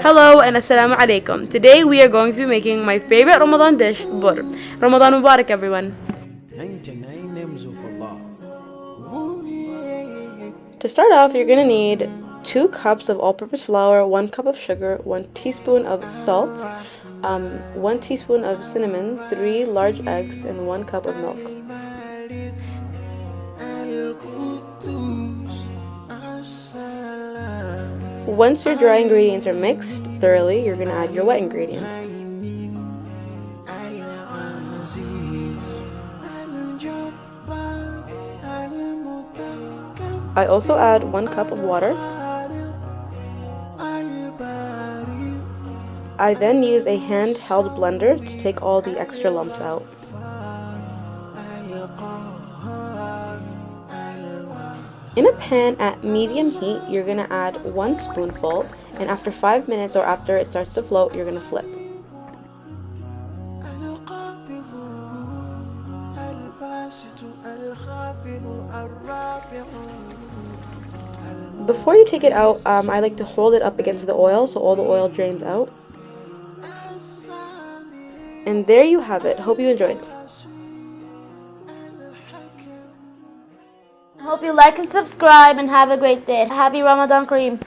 Hello and assalamu alaikum. Today we are going to be making my favorite Ramadan dish, bur. Ramadan Mubarak, everyone. 99 names of Allah. To start off, you're going to need 2 cups of all-purpose flour, 1 cup of sugar, 1 teaspoon of salt, 1 teaspoon of cinnamon, 3 large eggs, and 1 cup of milk. Once your dry ingredients are mixed thoroughly, you're going to add your wet ingredients. I also add 1 cup of water. I then use a handheld blender to take all the extra lumps out. In a pan at medium heat, you're going to add 1 spoonful, and after 5 minutes or after it starts to float, you're going to flip. Before you take it out, I like to hold it up against the oil so all the oil drains out. And there you have it. Hope you enjoyed. Hope you like and subscribe and have a great day. Happy Ramadan Kareem.